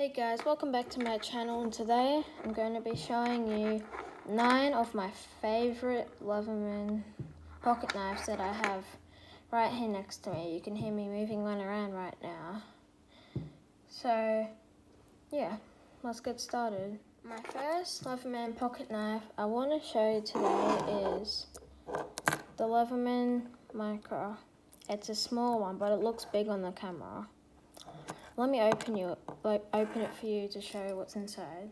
Hey guys, welcome back to my channel, and today I'm going to be showing you 9 of my favorite Leatherman pocket knives that I have right here next to me. You can hear me moving one around right now. So yeah, let's get started. My first Leatherman pocket knife I want to show you today is the Leatherman Micro. It's a small one, but it looks big on the camera. Let me open it for you to show you what's inside.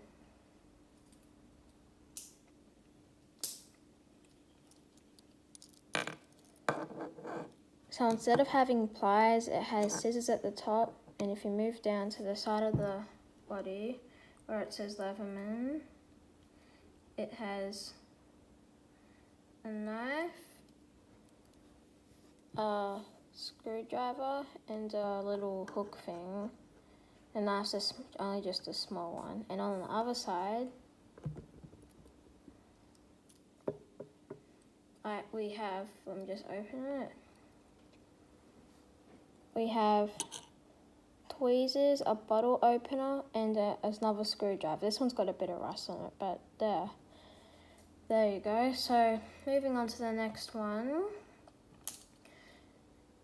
So instead of having pliers, it has scissors at the top, and if you move down to the side of the body where it says Leatherman, it has a knife, a screwdriver, and a little hook thing. The knife's only just a small one. And on the other side, we have, let me just open it. We have tweezers, a bottle opener, and another screwdriver. This one's got a bit of rust on it, but there you go. So moving on to the next one.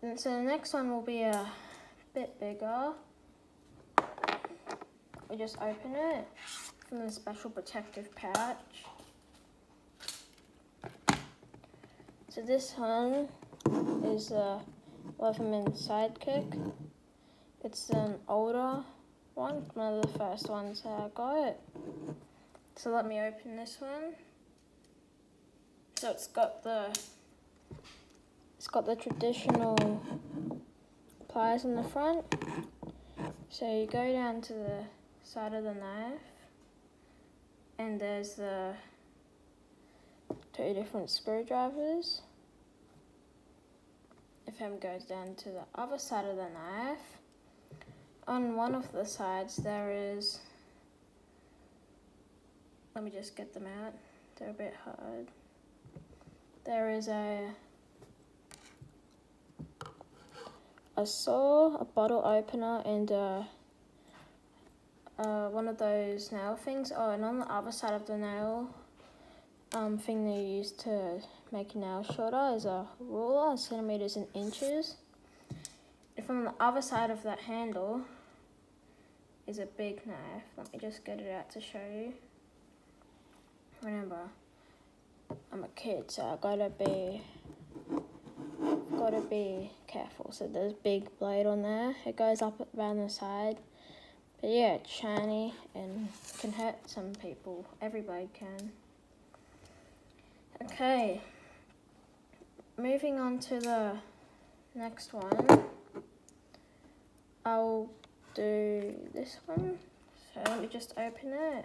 And so the next one will be a bit bigger. We just open it from the special protective pouch. So this one is a Leatherman Sidekick. It's an older one of the first ones that I got. So let me open this one. So it's got the traditional pliers in the front. So you go down to the side of the knife, and there's the 2 different screwdrivers. If M goes down to the other side of the knife, on one of the sides there is, let me just get them out, they're a bit hard. There is a saw, a bottle opener, and one of those nail things. Oh, and on the other side of the nail thing they use to make your nails shorter is a ruler, centimeters and inches. And from the other side of that handle is a big knife. Let me just get it out to show you. Remember, I'm a kid, so I've got to be careful. So there's a big blade on there. It goes up around the side. But yeah, it's shiny and can hurt some people. Every blade can. Okay, moving on to the next one. I'll do this one. So let me just open it.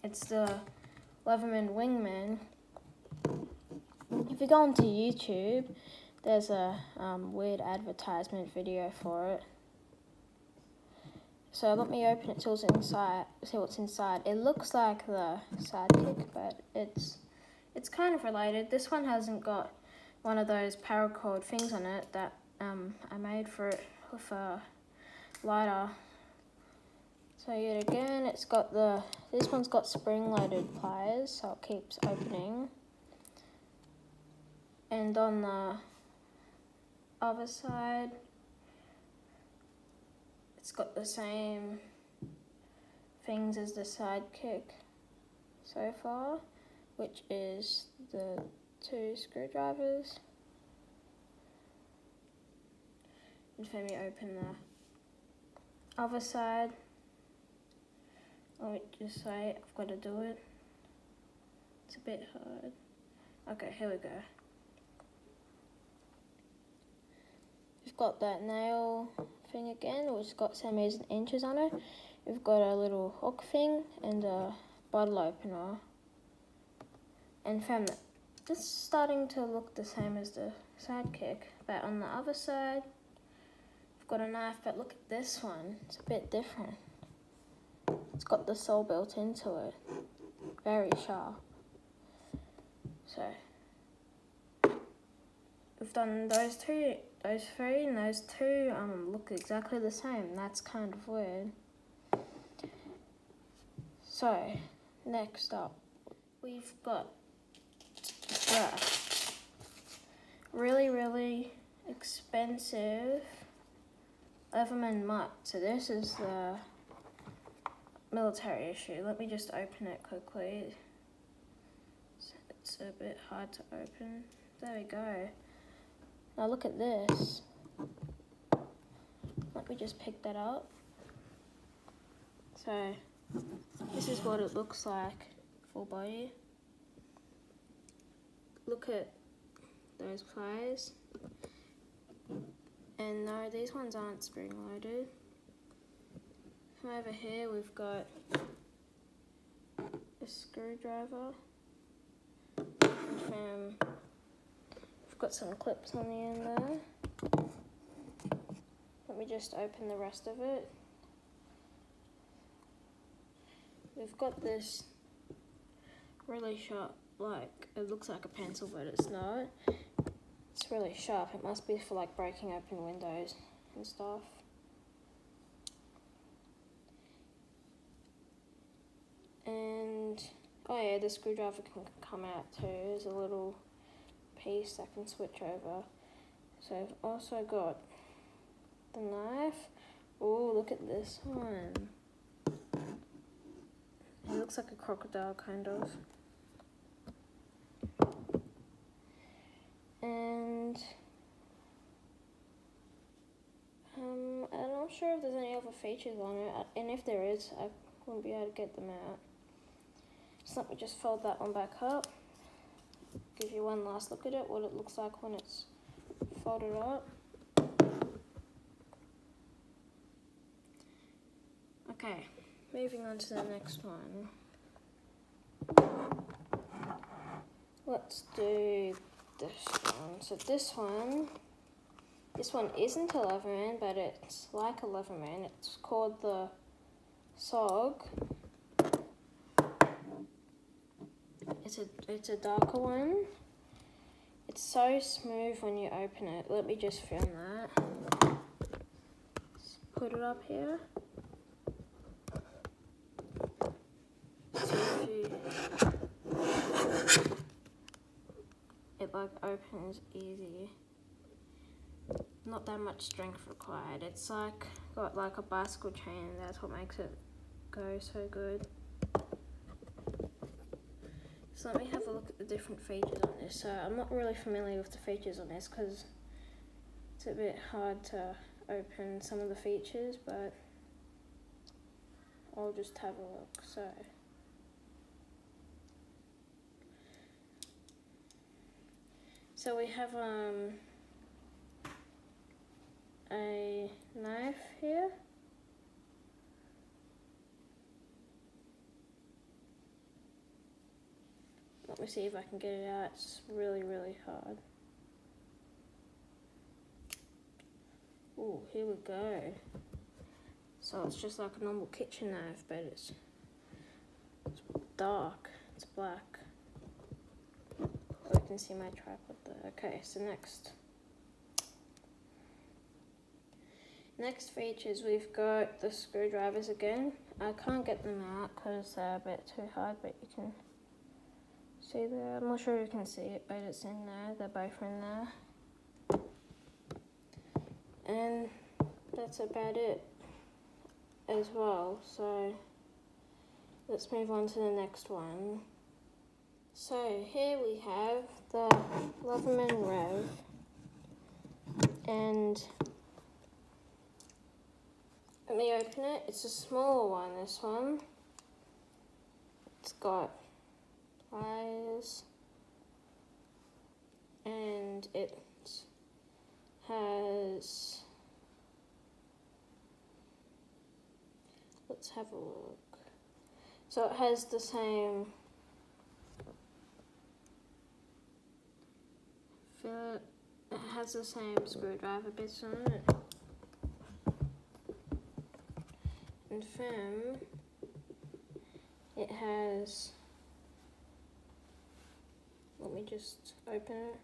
It's the Leatherman Wingman. If you go onto YouTube, there's a weird advertisement video for it. So let me open it till it's inside, see what's inside. It looks like the Sidekick, but it's kind of related. This one hasn't got one of those paracord things on it that I made for it with a lighter. So yet again, this one's got spring-loaded pliers, so it keeps opening. And on the other side, it's got the same things as the Sidekick so far, which is the 2 screwdrivers. And let me open the other side. Let me just say, I've got to do it. It's a bit hard. Okay, here we go. We've got that nail thing again, which has got centimeters and inches on it. We've got a little hook thing and a bottle opener. And from this is starting to look the same as the Sidekick, but on the other side, we've got a knife, but look at this one, it's a bit different. It's got the saw built into it, very sharp. So we've done those 2 those three and those two look exactly the same. That's kind of weird. So, next up, we've got the really expensive Leatherman mutt. So this is the military issue. Let me just open it quickly. It's a bit hard to open. There we go. Now look at this. Let me just pick that up. So this is what it looks like full body. Look at those pliers. And no, these ones aren't spring loaded. From over here we've got a screwdriver. And we've got some clips on the end there. Let me just open the rest of it. We've got this really sharp, like, it looks like a pencil but it's not. It's really sharp. It must be for like breaking open windows and stuff. And oh yeah, the screwdriver can come out too. There's a little piece I can switch over. So I've also got the knife. Oh, look at this one. It looks like a crocodile kind of. And I'm not sure if there's any other features on it, and if there is, I wouldn't be able to get them out. So let me just fold that one back up. Give you one last look at it, what it looks like when it's folded up. Okay, moving on to the next one. Let's do this one. So this one isn't a Leatherman, but it's like a Leatherman. It's called the SOG. It's a darker one. It's so smooth when you open it. Let me just film that. Just put it up here. It like opens easy. Not that much strength required. It's like got like a bicycle chain. That's what makes it go so good. So let me have a look at the different features on this. So I'm not really familiar with the features on this because it's a bit hard to open some of the features, but I'll just have a look. So we have a knife here. Let me see if I can get it out. It's really hard. Ooh, here we go. So it's just like a normal kitchen knife, but it's dark. It's black. Oh, you can see my tripod there. Okay, so next features, we've got the screwdrivers again. I can't get them out because they're a bit too hard, but you can see there. I'm not sure if you can see it, but it's in there. They're both in there. And that's about it as well. So let's move on to the next one. So here we have the Leatherman Rev. And let me open it. It's a smaller one, this one. It's got pliers and it has, let's have a look. So it has the same screwdriver bits on it. And then it has, let me just open it.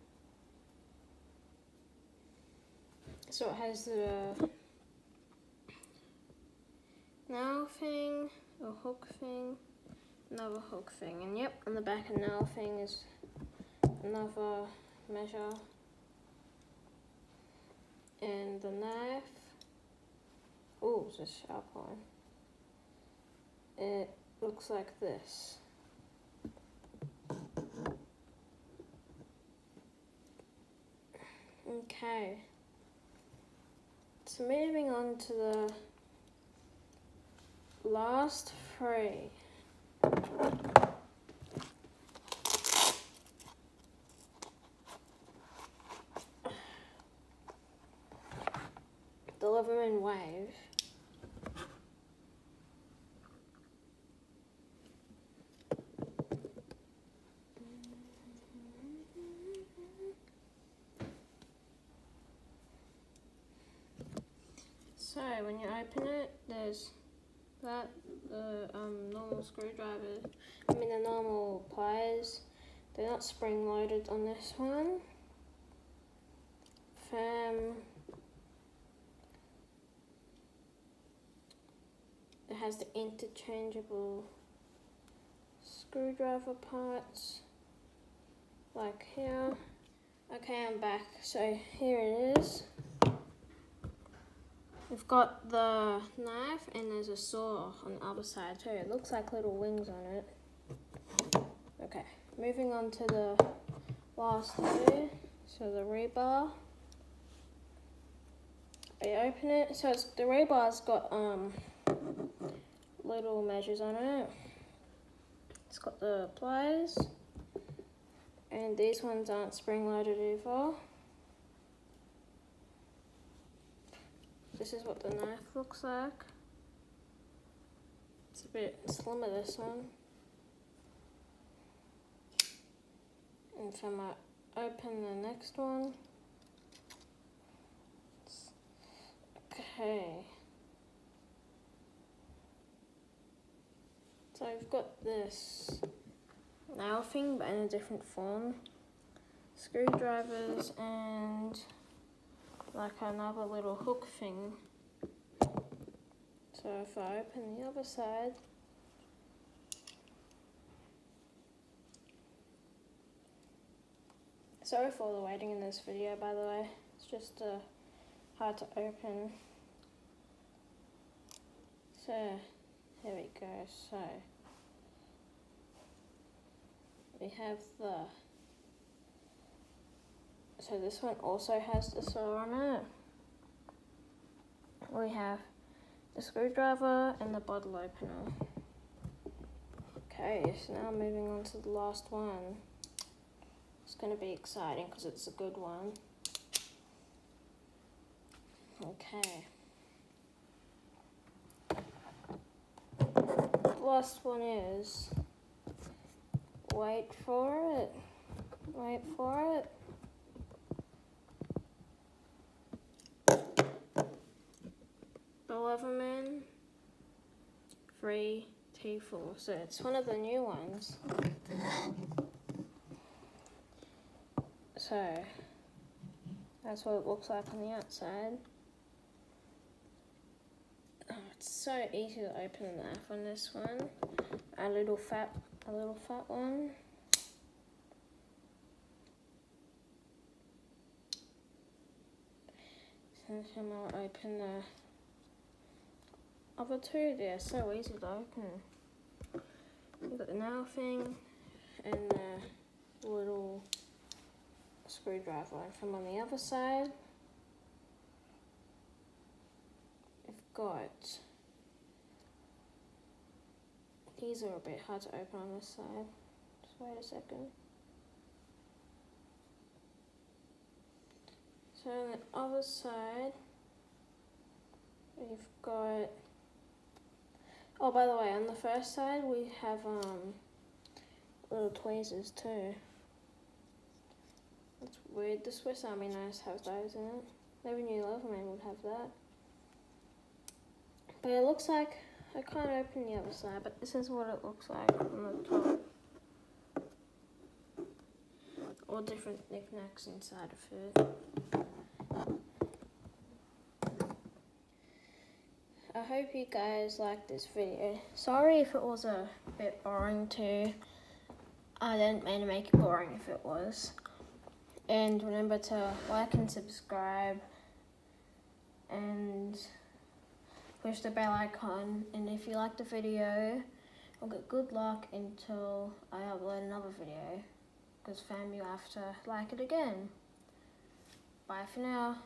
So it has the nail thing, a hook thing, another hook thing, and yep, on the back of the nail thing is another measure, and the knife, oh, it's a sharp one. It looks like this. Okay, so moving on to the last three. The Leatherman Wave. So when you open it, there's that, the normal screwdriver, the normal pliers. They're not spring loaded on this one. It has the interchangeable screwdriver parts, like here. Okay, I'm back. So here it is. We've got the knife and there's a saw on the other side too. It looks like little wings on it. Okay, moving on to the last two. So the rebar. I open it. So the rebar's got little measures on it. It's got the pliers. And these ones aren't spring loaded either. This is what the knife looks like. It's a bit slimmer, this one. And if I might open the next one. Okay. So I've got this nail thing, but in a different form. Screwdrivers and like another little hook thing. So if I open the other side, sorry for all the waiting in this video, by the way. It's just hard to open. So here we go. So we have so this one also has the saw on it. We have the screwdriver and the bottle opener. Okay, so now moving on to the last one. It's going to be exciting because it's a good one. Okay. The last one is, wait for it. The Leatherman 3T4. So it's one of the new ones. So that's what it looks like on the outside. Oh, it's so easy to open the knife on this one. A little fat one. So I'll open the other two. They're so easy to open. You've got the nail thing and the little screwdriver. And from on the other side, we've got, these are a bit hard to open on this side. Just wait a second. So on the other side, we've got, oh, by the way, on the first side we have little tweezers too. It's weird, the Swiss Army knives have those in it. Never knew Leatherman would have that. But it looks like, I can't open the other side, but this is what it looks like on the top. All different knickknacks inside of it. hope you guys liked this video. Sorry if it was a bit boring too. I didn't mean to make it boring if it was. And remember to like and subscribe and push the bell icon. And if you like the video, I'll get good luck until I upload another video. Because fam, you have to like it again. Bye for now.